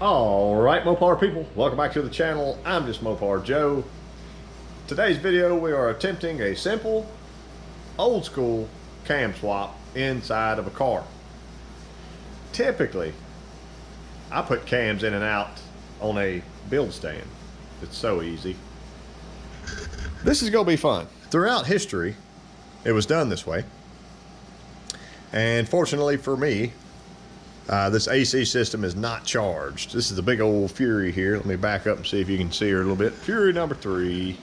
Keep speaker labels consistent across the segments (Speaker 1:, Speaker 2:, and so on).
Speaker 1: Alright Mopar people, welcome back to the channel. I'm just Mopar Joe. Today's video we are attempting a simple, old school cam swap inside of a car. Typically, I put cams in and out on a build stand. It's so easy. This is going to be fun. Throughout history, it was done this way. And fortunately for me, this AC system is not charged. This is the big old Fury here. Let me back up and see if you can see her a little bit. Fury number 3.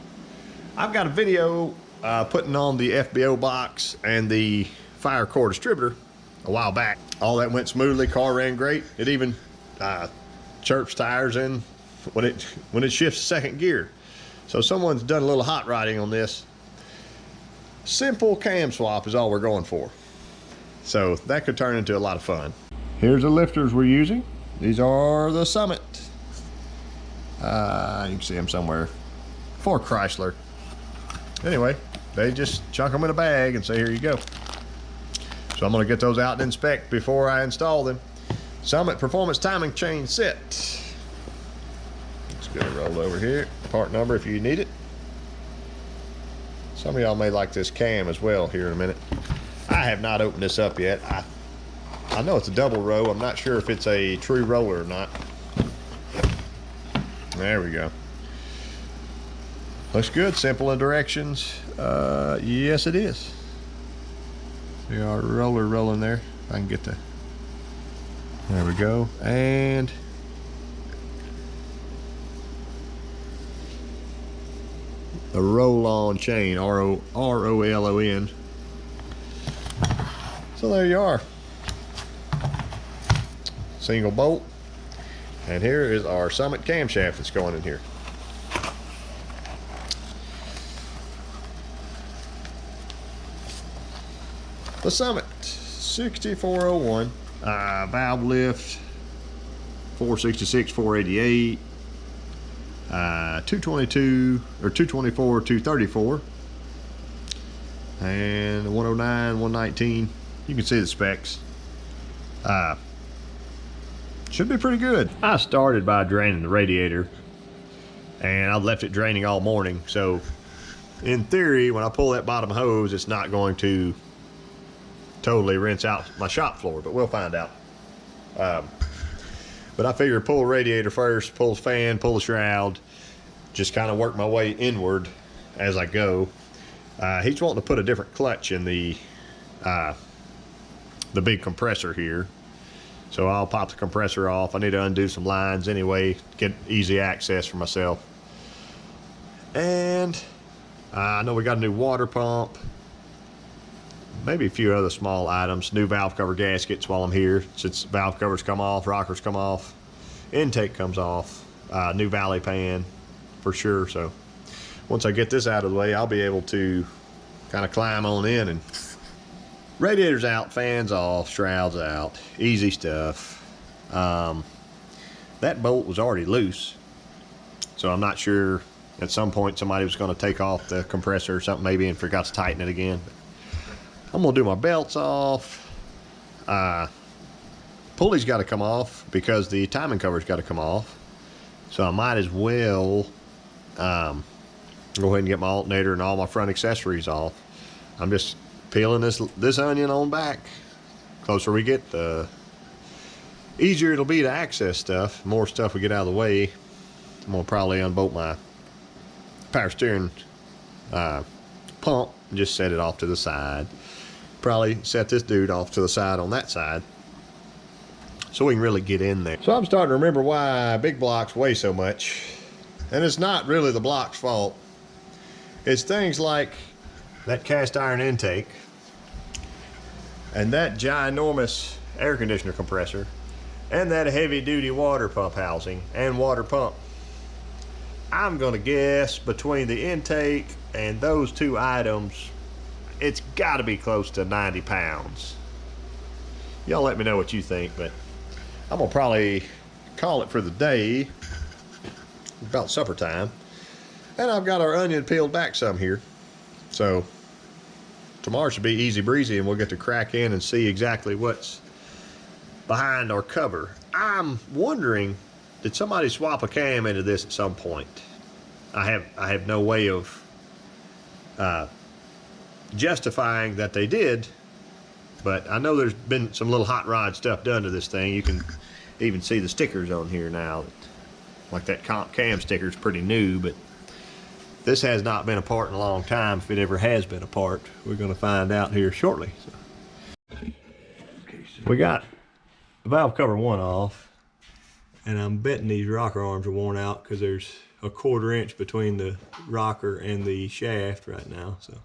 Speaker 1: I've got a video putting on the FBO box and the fire core distributor a while back. All that went smoothly. Car ran great. It even chirps tires in when it shifts second gear. So someone's done a little hot rodding on this. Simple cam swap is all we're going for. So that could turn into a lot of fun. Here's the lifters we're using. These are the Summit. You can see them somewhere. For Chrysler. Anyway, they just chuck them in a bag and say, here you go. So I'm going to get those out and inspect before I install them. Summit Performance Timing Chain Set. Let's get it rolled over here. Part number if you need it. Some of y'all may like this cam as well here in a minute. I have not opened this up yet. I know it's a double row. I'm not sure if it's a true roller or not. There we go. Looks good. Simple in directions. Yes, it is. See our roller rolling there. If I can get the... There we go. And... the roll-on chain. R-O-L-O-N. So there you are. Single bolt, and here is our Summit camshaft that's going in here. The Summit 6401 valve lift 466 488 222 or 224 234 and 109 119. You can see the specs. Should be pretty good. I started by draining the radiator and I've left it draining all morning. So in theory, when I pull that bottom hose, it's not going to totally rinse out my shop floor, but we'll find out. But I figure pull the radiator first, pull the fan, pull the shroud, just kind of work my way inward as I go. He's wanting to put a different clutch in the big compressor here. So I'll pop the compressor off. I need to undo some lines anyway, get easy access for myself. And I know we got a new water pump, maybe a few other small items, new valve cover gaskets while I'm here, since valve covers come off, rockers come off, intake comes off, new valley pan for sure. So once I get this out of the way, I'll be able to kind of climb on in and radiators out, fans off, shrouds out, easy stuff. That bolt was already loose, so I'm not sure at some point somebody was going to take off the compressor or something maybe and forgot to tighten it again. But I'm going to do my belts off. Pulley's got to come off because the timing cover's got to come off. So I might as well go ahead and get my alternator and all my front accessories off. I'm just peeling this onion on back. Closer we get, the easier it'll be to access stuff. More stuff we get out of the way. I'm gonna probably unbolt my power steering pump and just set it off to the side. Probably set this dude off to the side on that side so we can really get in there. So I'm starting to remember why big blocks weigh so much, and it's not really the block's fault. It's things like that cast iron intake and that ginormous air conditioner compressor and that heavy duty water pump housing and water pump. I'm gonna guess between the intake and those two items, it's gotta be close to 90 pounds. Y'all let me know what you think, but I'm gonna probably call it for the day. About supper time. And I've got our onion peeled back some here. So tomorrow should be easy breezy and we'll get to crack in and see exactly what's behind our cover. I'm wondering did somebody swap a cam into this at some point? I have no way of justifying that they did, but I know there's been some little hot rod stuff done to this thing. You can even see the stickers on here now. Like that cam sticker is pretty new, but this has not been apart in a long time, if it ever has been apart. We're going to find out here shortly. So, we got valve cover 1 off, and I'm betting these rocker arms are worn out because there's a 1/4 inch between the rocker and the shaft right now. So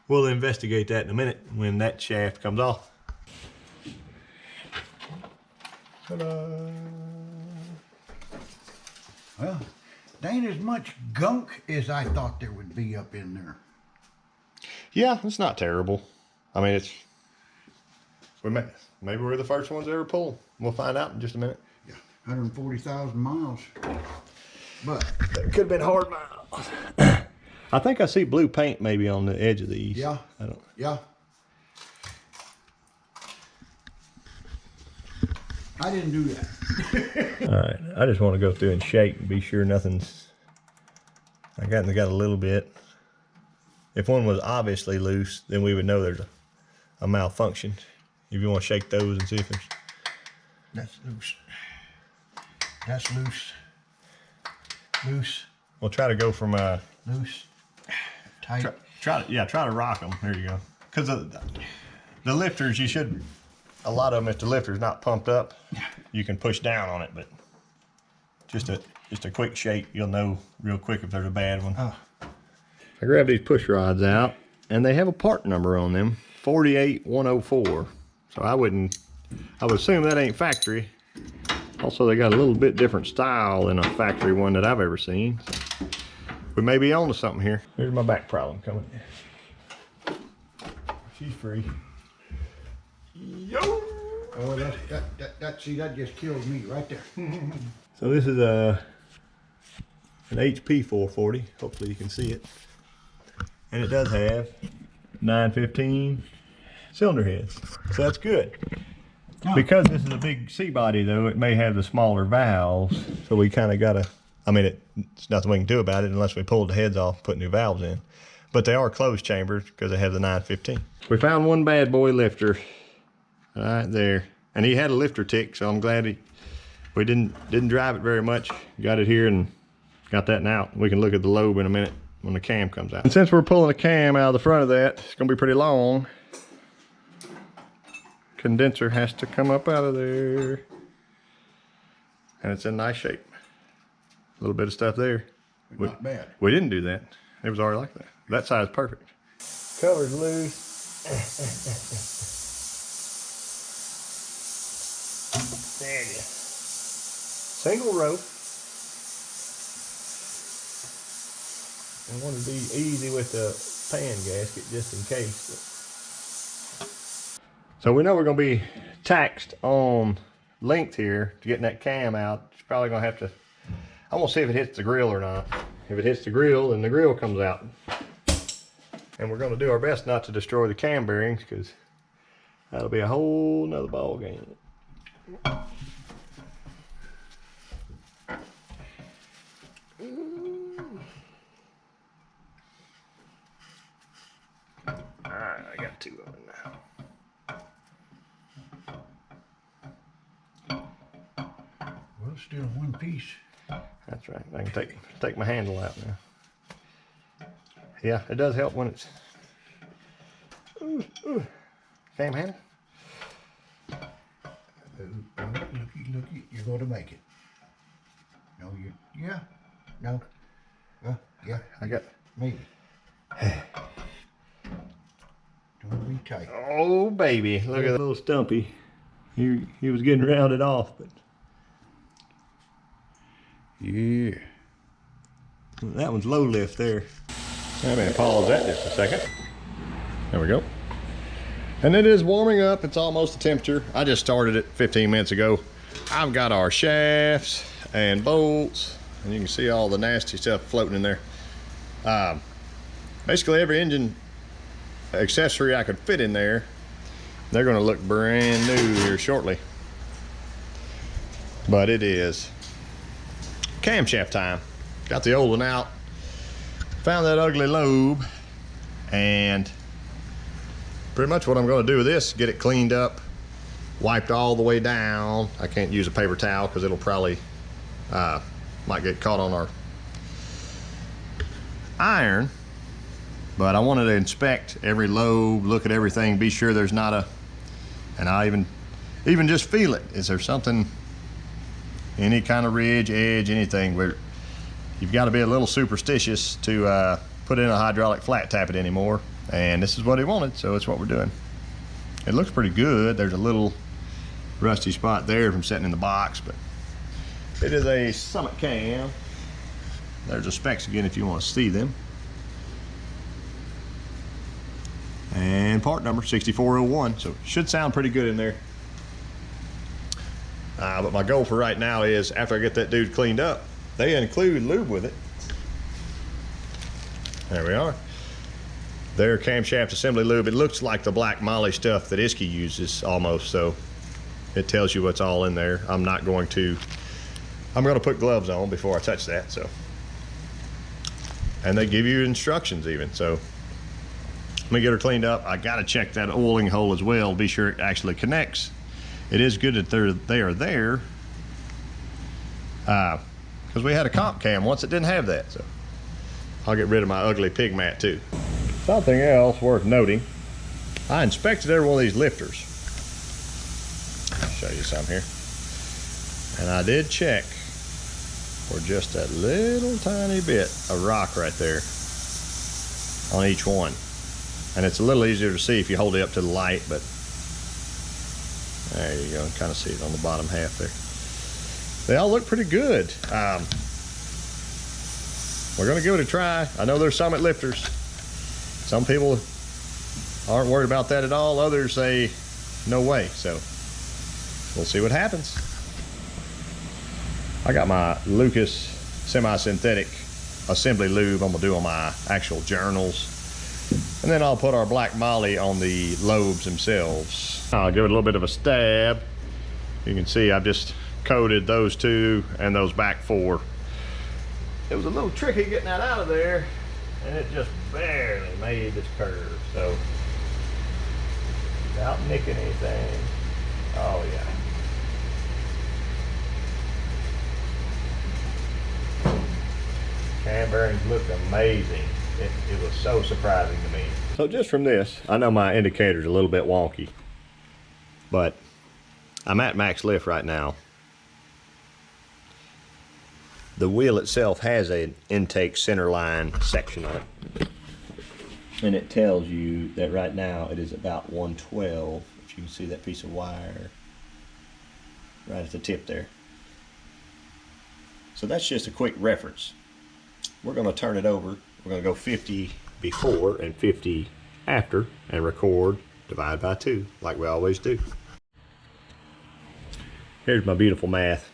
Speaker 1: we'll investigate that in a minute when that shaft comes off. Ta-da.
Speaker 2: Well, there ain't as much gunk as I thought there would be up in there.
Speaker 1: Yeah, it's not terrible. I mean, maybe we're the first ones to ever pull. We'll find out in just a minute.
Speaker 2: Yeah, 140,000 miles. But
Speaker 1: it could have been hard miles. I think I see blue paint maybe on the edge of these.
Speaker 2: Yeah.
Speaker 1: I don't.
Speaker 2: Yeah. I didn't do that.
Speaker 1: All right. I just want to go through and shake and be sure nothing's. I got a little bit. If one was obviously loose, then we would know there's a malfunction. If you want to shake those and see if there's.
Speaker 2: That's loose. That's loose. Loose.
Speaker 1: We'll try to go from
Speaker 2: loose. Tight.
Speaker 1: Try to rock them. There you go. Because the lifters, you should. A lot of them, if the lifter's not pumped up, you can push down on it. But just a quick shake, you'll know real quick if there's a bad one. I grabbed these push rods out, and they have a part number on them, 48104. So I would assume that ain't factory. Also, they got a little bit different style than a factory one that I've ever seen. So we may be on to something here. Here's my back problem coming. She's free. Yo!
Speaker 2: Oh, that just killed me right there.
Speaker 1: So this is an HP 440. Hopefully you can see it. And it does have 915 cylinder heads. So that's good. Oh. Because this is a big C body though, it may have the smaller valves. So we kind of got to, I mean, it's nothing we can do about it unless we pull the heads off, put new valves in. But they are closed chambers because they have the 915. We found one bad boy lifter right there. And he had a lifter tick, so I'm glad we didn't drive it very much. Got it here and got that out. We can look at the lobe in a minute when the cam comes out. And since we're pulling the cam out of the front of that, it's gonna be pretty long. Condenser has to come up out of there. And it's in nice shape. A little bit of stuff there.
Speaker 2: Not bad.
Speaker 1: We didn't do that. It was already like that. That side's perfect. Cover's loose. There you go. Single rope. I want to be easy with the pan gasket just in case. So we know we're going to be taxed on length here to getting that cam out. It's probably going to have to, I'm going to see if it hits the grill or not. If it hits the grill, then the grill comes out. And we're going to do our best not to destroy the cam bearings because that'll be a whole nother ball game. Alright, I got 2 of them now.
Speaker 2: Well, still one piece.
Speaker 1: That's right. I can take my handle out now. Yeah, it does help when it's cam handle.
Speaker 2: Looky, you're going to make it. No, yeah, no, yeah.
Speaker 1: I got
Speaker 2: maybe. Don't be tight.
Speaker 1: Oh baby, look at that little stumpy. He was getting rounded off, but yeah, that one's low lift there. I'm gonna pause that just a second. There we go. And it is warming up. It's almost the temperature. I just started it 15 minutes ago. I've got our shafts and bolts, and you can see all the nasty stuff floating in there. Basically every engine accessory I could fit in there, they're gonna look brand new here shortly. But it is camshaft time. Got the old one out. Found that ugly lobe, and pretty much what I'm going to do with this, get it cleaned up, wiped all the way down. I can't use a paper towel because it'll probably might get caught on our iron, but I wanted to inspect every lobe, look at everything, be sure there's not a, and I even just feel it. Is there something, any kind of ridge, edge, anything where you've got to be a little superstitious to put in a hydraulic flat tappet anymore. And this is what he wanted, so it's what we're doing. It looks pretty good. There's a little rusty spot there from sitting in the box, but it is a Summit cam. There's the specs again if you want to see them. And part number 6401, so it should sound pretty good in there. But my goal for right now is, after I get that dude cleaned up, they include lube with it. There we are. Their camshaft assembly lube. It looks like the black moly stuff that Iski uses almost, so it tells you what's all in there. I'm going to put gloves on before I touch that, so. And they give you instructions even, so. Let me get her cleaned up. I gotta check that oiling hole as well, be sure it actually connects. It is good that they are there, because we had a comp cam once that didn't have that, so. I'll get rid of my ugly pig mat too. Something else worth noting, I inspected every one of these lifters. I'll show you some here. And I did check for just a little tiny bit of rock right there on each one. And it's a little easier to see if you hold it up to the light, but there you go, kind of see it on the bottom half there. They all look pretty good. We're gonna give it a try. I know they're Summit lifters. Some people aren't worried about that at all. Others say, no way. So we'll see what happens. I got my Lucas semi-synthetic assembly lube I'm gonna do on my actual journals. And then I'll put our black moly on the lobes themselves. I'll give it a little bit of a stab. You can see I've just coated those two and those back four. It was a little tricky getting that out of there, and it just barely made this curve, so without nicking anything. Oh yeah. Cam bearings look amazing. It was so surprising to me. So just from this, I know my indicator's a little bit wonky, but I'm at max lift right now. The wheel itself has an intake center line section on it. And it tells you that right now it is about 112. If you can see that piece of wire right at the tip there. So that's just a quick reference. We're going to turn it over. We're going to go 50 before and 50 after and record, divide by 2 like we always do. Here's my beautiful math.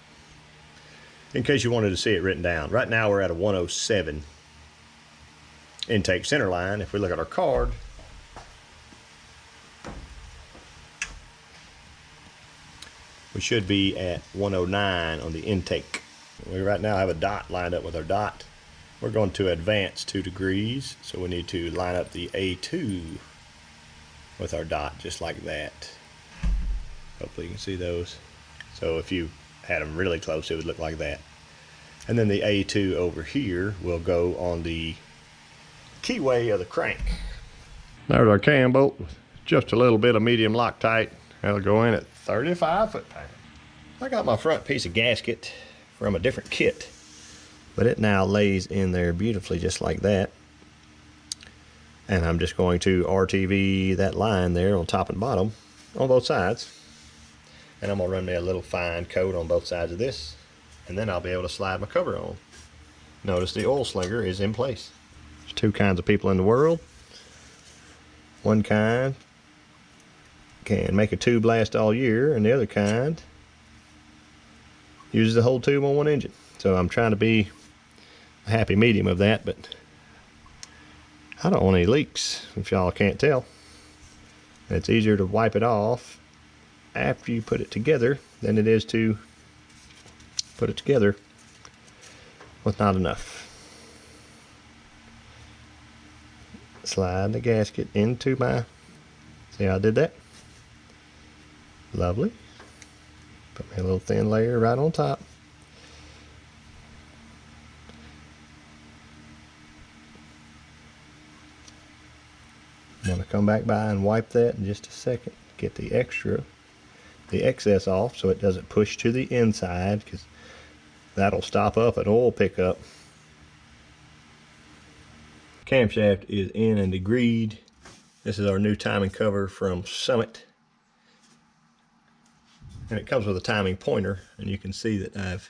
Speaker 1: In case you wanted to see it written down. Right now we're at a 107 intake center line. If we look at our card, we should be at 109 on the intake. We right now have a dot lined up with our dot. We're going to advance 2 degrees, so we need to line up the A2 with our dot just like that. Hopefully you can see those. So if you had them really close, it would look like that. And then the A2 over here will go on the keyway of the crank. There's our cam bolt with just a little bit of medium Loctite. That'll go in at 35 foot-pounds. I got my front piece of gasket from a different kit, but it now lays in there beautifully just like that. And I'm just going to RTV that line there on top and bottom on both sides. And I'm gonna run me a little fine coat on both sides of this, and then I'll be able to slide my cover on. Notice the oil slinger is in place. There's 2 kinds of people in the world. One kind can make a tube last all year, and the other kind uses the whole tube on one engine. So I'm trying to be a happy medium of that, but I don't want any leaks, if y'all can't tell. It's easier to wipe it off after you put it together than it is to put it together. was not enough. Slide the gasket into my, see how I did that? Lovely. Put me a little thin layer right on top. I'm going to come back by and wipe that in just a second. Get the excess off so it doesn't push to the inside, because that'll stop up an oil pickup. Camshaft is in and degreed. This is our new timing cover from Summit. And it comes with a timing pointer, and you can see that I've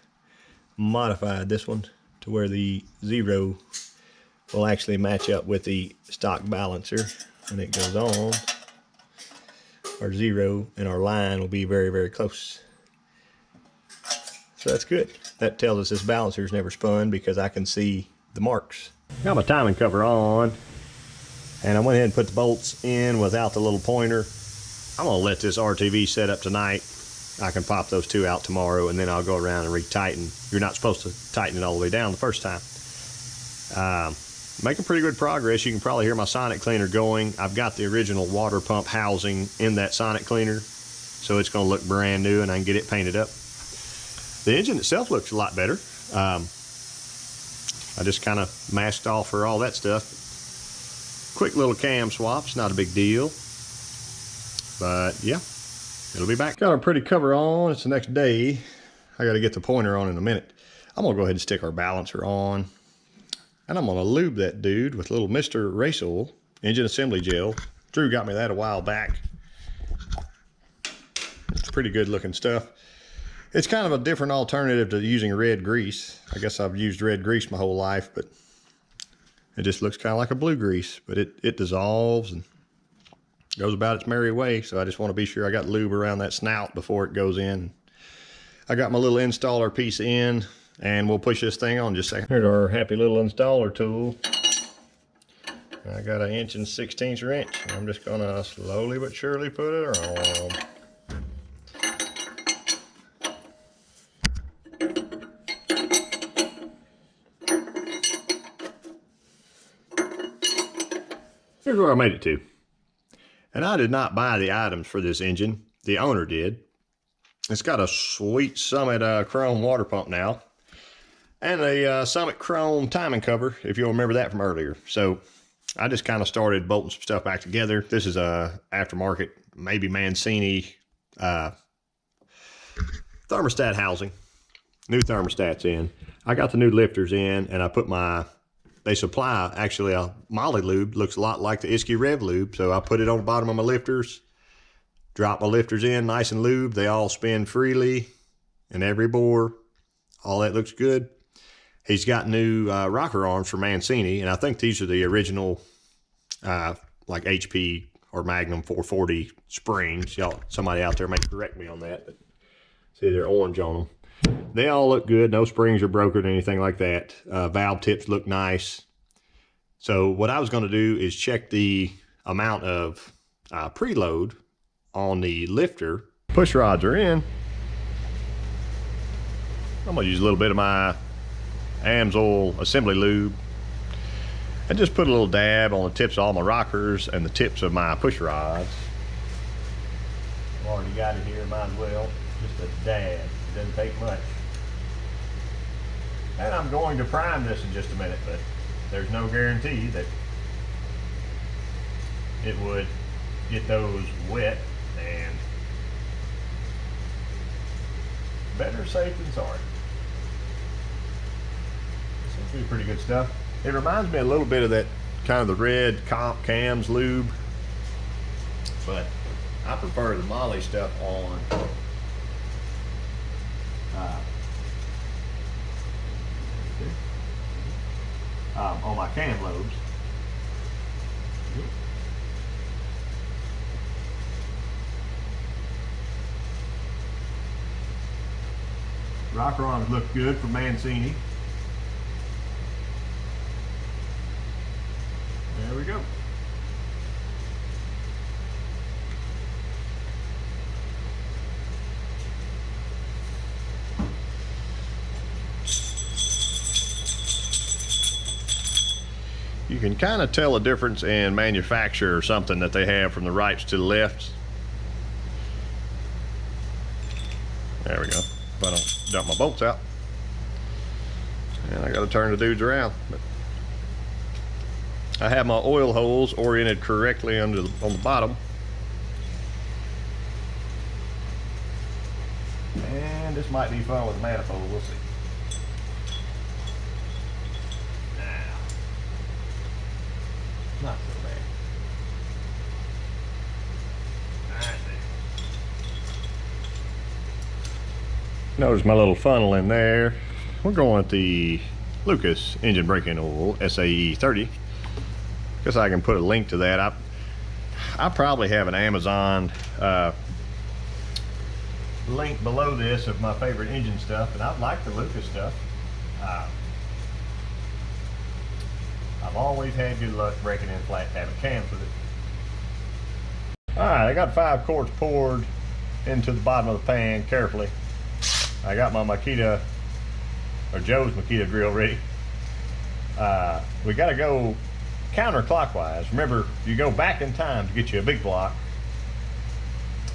Speaker 1: modified this one to where the 0 will actually match up with the stock balancer, and it goes on. Our 0 and our line will be very, very close. So that's good. That tells us this balancer's never spun, because I can see the marks. Got my timing cover on, and I went ahead and put the bolts in without the little pointer. I'm gonna let this RTV set up tonight. I can pop those 2 out tomorrow, and then I'll go around and retighten. You're not supposed to tighten it all the way down the first time. Making pretty good progress. You can probably hear my sonic cleaner going. I've got the original water pump housing in that sonic cleaner, so it's gonna look brand new, and I can get it painted up. The engine itself looks a lot better. I just kind of masked off for all that stuff. Quick little cam swaps, not a big deal. But yeah, it'll be back. Got our pretty cover on. It's the next day. I got to get the pointer on in a minute. I'm gonna go ahead and stick our balancer on, and I'm gonna lube that dude with a little Mr. Race Oil engine assembly gel. Drew got me that a while back. It's pretty good looking stuff. It's kind of a different alternative to using red grease. I guess I've used red grease my whole life, but it just looks kind of like a blue grease, but it dissolves and goes about its merry way. So I just want to be sure I got lube around that snout before it goes in. I got my little installer piece in, and we'll push this thing on in just a second. Here's our happy little installer tool. I got an 1 16" wrench. I'm just gonna slowly but surely put it on. Here's where I made it to. And I did not buy the items for this engine. The owner did. It's got a sweet Summit chrome water pump now, and a Summit chrome timing cover, if you'll remember that from earlier. So I just kind of started bolting some stuff back together. This is a aftermarket, maybe Mancini thermostat housing. New thermostats in. I got the new lifters in, and I put my, they supply actually a Molly lube, looks a lot like the Isky Rev lube. So I put it on the bottom of my lifters, drop my lifters in nice and lubed. They all spin freely in every bore. All that looks good. He's got new rocker arms for Mancini, and I think these are the original like HP or Magnum 440 springs. Y'all, somebody out there may correct me on that, but see, they're orange on them. They all look good. No springs are broken or anything like that. Valve tips look nice. So what I was going to do is check the amount of preload on the lifter. Push rods are in. I'm going to use a little bit of my AMSOIL assembly lube and just put a little dab on the tips of all my rockers and the tips of my push rods. I've already got it here, might as well. Just a dab. Doesn't take much. And I'm going to prime this in just a minute, but there's no guarantee that it would get those wet, and better safe than sorry. Seems to be pretty good stuff. It reminds me a little bit of that kind of the red Comp Cams lube, but I prefer the Molly stuff on my cam lobes. Rocker arms look good for Mancini. There we go. You can kind of tell a difference in manufacture or something that they have from the rights to the lefts. There we go. If I don't dump my bolts out. And I gotta turn the dudes around. But I have my oil holes oriented correctly on the bottom. And this might be fun with the manifold, we'll see. Now, not so bad. Right there. Notice my little funnel in there. We're going with the Lucas engine braking oil, SAE 30. Guess I can put a link to that. I probably have an Amazon link below this of my favorite engine stuff, and I like the Lucas stuff. I've always had good luck breaking in flat Tappet cams with it. Alright, I got 5 quarts poured into the bottom of the pan carefully. I got my Makita, or Joe's Makita drill ready. We got to go counterclockwise. Remember, you go back in time to get you a big block.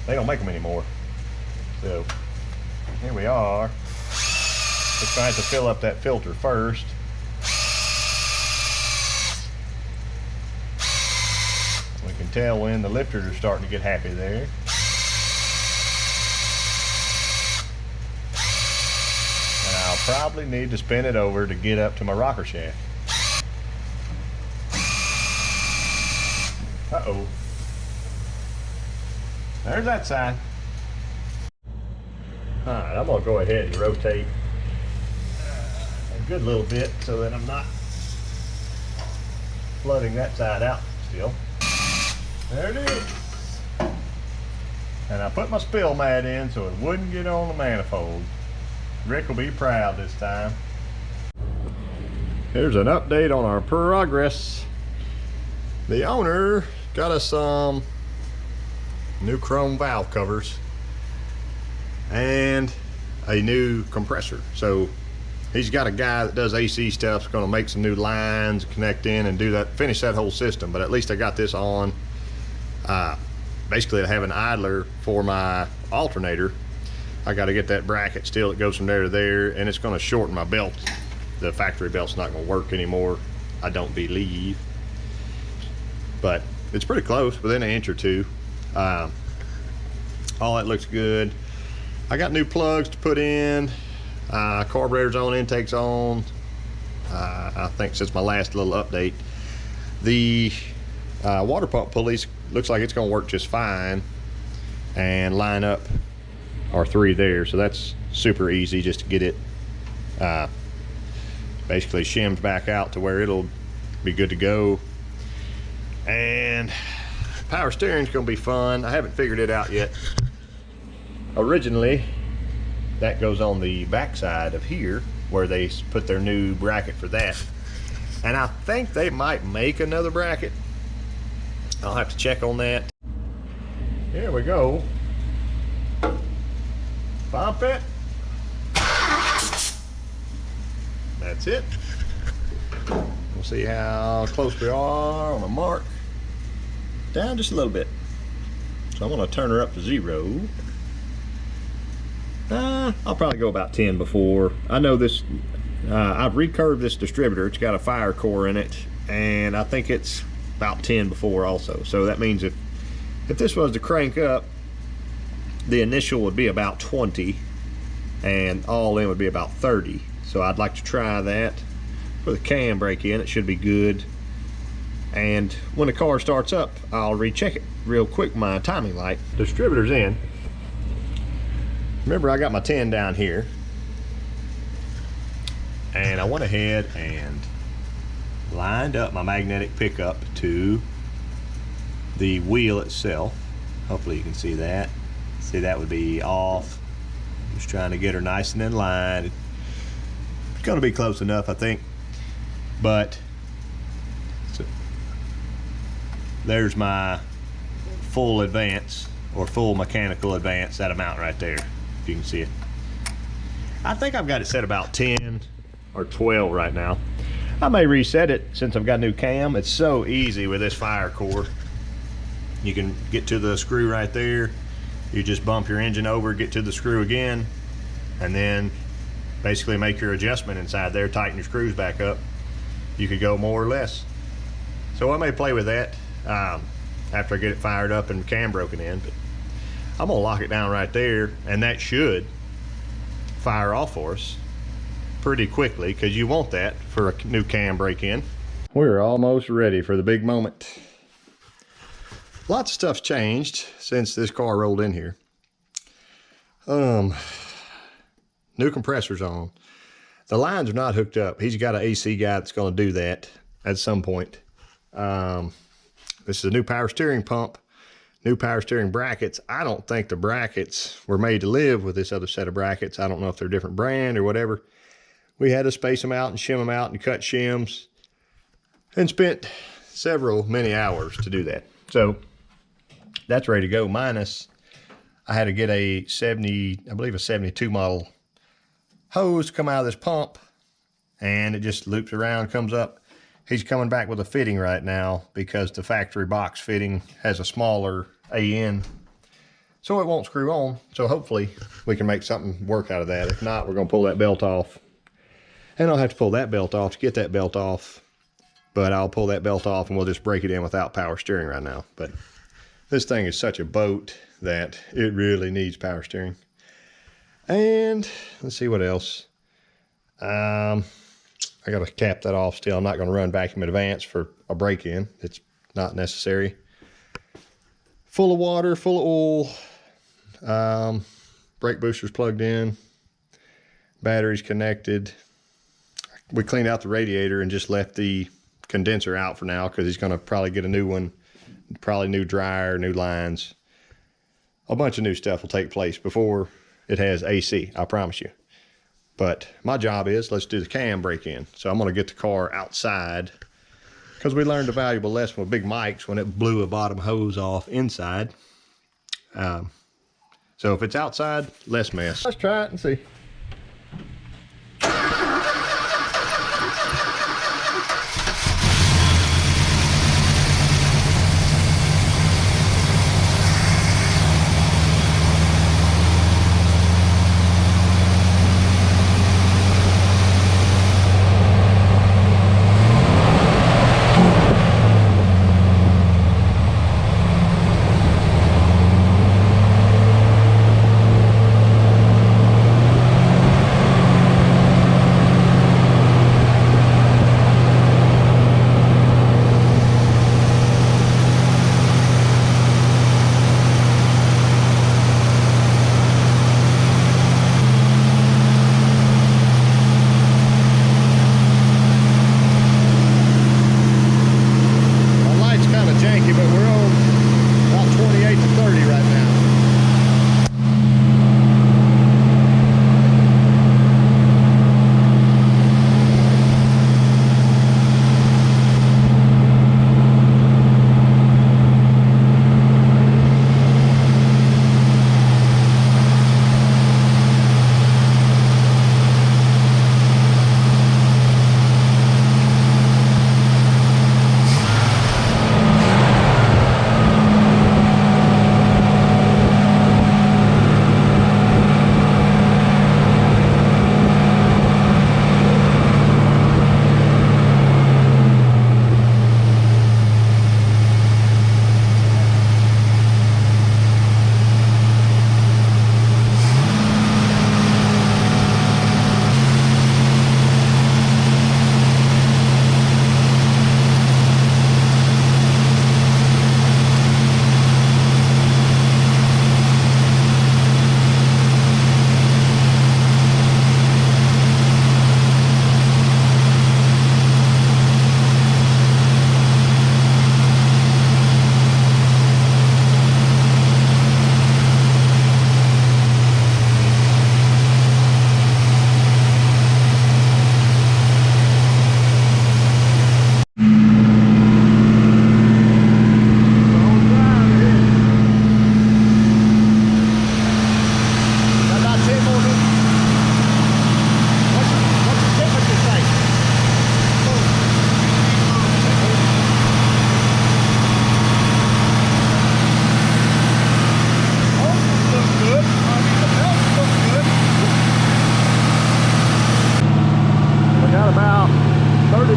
Speaker 1: They don't make them anymore. So here we are. Just gonna have to fill up that filter first. We can tell when the lifters are starting to get happy there. And I'll probably need to spin it over to get up to my rocker shaft. Uh-oh. There's that side. Alright, I'm going to go ahead and rotate a good little bit so that I'm not flooding that side out still. There it is. And I put my spill mat in so it wouldn't get on the manifold. Rick will be proud this time. Here's an update on our progress. The owner got us some new chrome valve covers and a new compressor. So he's got a guy that does AC stuff, is going to make some new lines, connect in and do that, finish that whole system. But at least I got this on. Basically I have an idler for my alternator. I got to get that bracket still that goes from there to there, and it's going to shorten my belt. The factory belt's not going to work anymore, I don't believe, but it's pretty close, within an inch or two. All that looks good. I got new plugs to put in. Carburetor's on, intake's on. I think since my last little update. The water pump pulleys looks like it's going to work just fine and line up our 3 there, so that's super easy just to get it basically shimmed back out to where it'll be good to go. And power steering's gonna be fun. I haven't figured it out yet. Originally that goes on the back side of here where they put their new bracket for that, and I think they might make another bracket. I'll have to check on that. Here we go. Pump it. That's it. We'll see how close we are on the mark. Down just a little bit. So I'm going to turn her up to 0. I'll probably go about 10 before. I know this, I've recurved this distributor. It's got a fire core in it, and I think it's about 10 before also. So that means if this was to crank up, the initial would be about 20 and all in would be about 30. So I'd like to try that with a cam brake in. It should be good, and when the car starts up I'll recheck it real quick. My timing light distributor's in. Remember, I got my 10 down here, and I went ahead and lined up my magnetic pickup to the wheel itself. Hopefully you can see that. See, that would be off. Just trying to get her nice and in line. It's going to be close enough, I think. But so, there's my full advance, or full mechanical advance, that amount right there, if you can see it. I think I've got it set about 10 or 12 right now. I may reset it since I've got a new cam. It's so easy with this fire core. You can get to the screw right there. You just bump your engine over, get to the screw again, and then basically make your adjustment inside there, tighten your screws back up. You could go more or less. So I may play with that after I get it fired up and cam broken in, but I'm gonna lock it down right there, and that should fire off for us pretty quickly, because you want that for a new cam break-in. We're almost ready for the big moment. Lots of stuff's changed since this car rolled in here. New compressor's on. The lines are not hooked up. He's got an AC guy that's going to do that at some point. This is a new power steering pump, new power steering brackets. I don't think the brackets were made to live with this other set of brackets. I don't know if they're a different brand or whatever. We had to space them out and shim them out and cut shims, and spent many hours to do that. So that's ready to go, minus I had to get a 72 model hose to come out of this pump, and it just loops around, comes up. He's coming back with a fitting right now because the factory box fitting has a smaller AN, so it won't screw on. So hopefully we can make something work out of that. If not, we're gonna pull that belt off, and I'll have to pull that belt off to get that belt off, but I'll pull that belt off and we'll just break it in without power steering right now. But this thing is such a boat that it really needs power steering. And let's see what else. I gotta cap that off still. I'm not gonna run vacuum advance for a break-in. It's not necessary. Full of water, full of oil. Brake boosters plugged in. Batteries connected. We cleaned out the radiator and just left the condenser out for now, because he's gonna probably get a new one. Probably new dryer, new lines. A bunch of new stuff will take place before it has AC, I promise you. But my job is, let's do the cam break-in. So I'm gonna get the car outside, because we learned a valuable lesson with Big Mike's when it blew a bottom hose off inside. So if it's outside, less mess. Let's try it and see.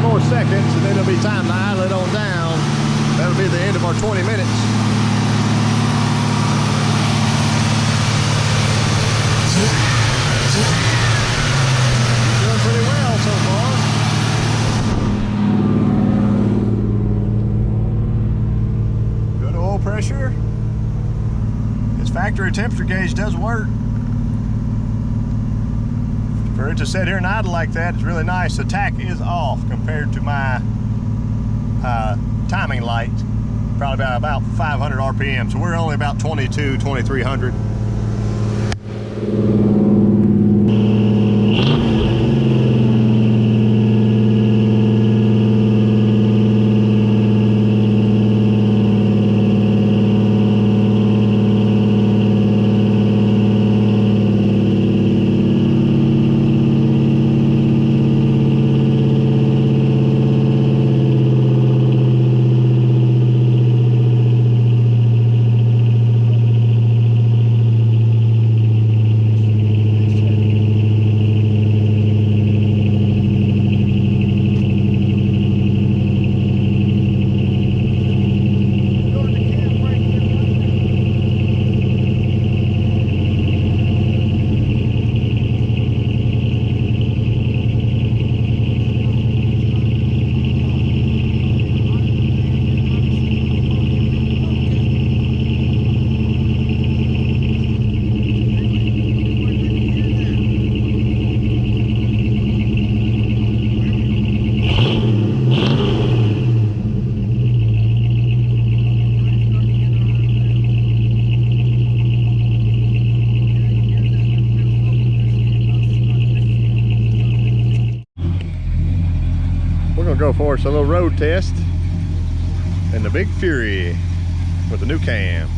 Speaker 1: more seconds and then it'll be time to idle it on down. That'll be the end of our 20 minutes. Doing pretty well so far. Good oil pressure. This factory temperature gauge does work. For it to sit here and idle like that, it's really nice. The tack is off compared to my timing light. Probably about 500 RPM. So we're only about 2300. Go for us a little road test in the Big Fury with the new cam.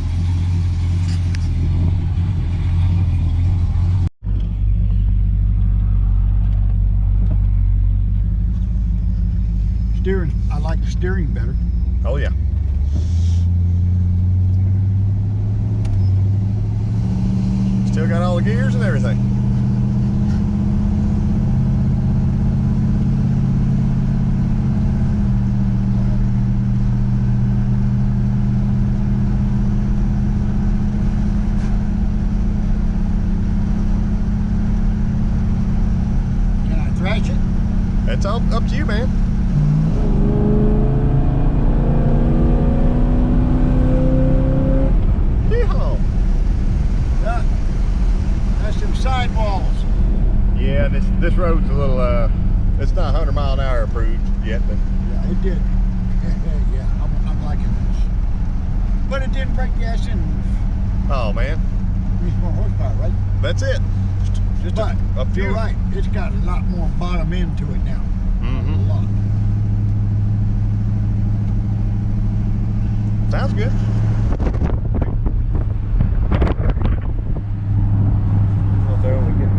Speaker 2: Steering, I like the steering better.
Speaker 1: Oh yeah. Still got all the gears and everything. It's up to you, man. Yeehaw.
Speaker 2: That's some sidewalls.
Speaker 1: Yeah, this road's a little, it's not 100 mile an hour approved yet, but.
Speaker 2: Yeah, it did. Yeah, I'm liking this. But it didn't break the ass in.
Speaker 1: Oh, man.
Speaker 2: Needs more horsepower, right?
Speaker 1: That's it. Just a few.
Speaker 2: You're right. It's got a lot more bottom end to it now.
Speaker 1: Mm-hmm.
Speaker 2: A lot.
Speaker 1: Sounds good. Out there we get.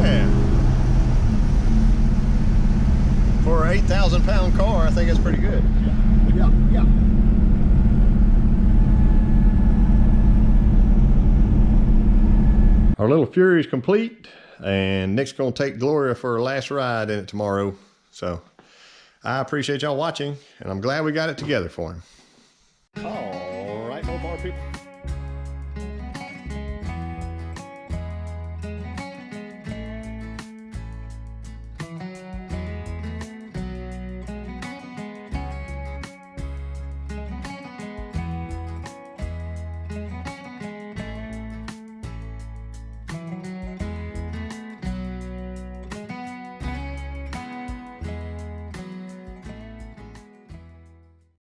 Speaker 1: Yeah. For an 8,000-pound car, I think it's pretty good.
Speaker 2: Yeah.
Speaker 1: Our little Fury is complete, and Nick's gonna take Gloria for her last ride in it tomorrow. So I appreciate y'all watching, and I'm glad we got it together for him. All right, Mopar people.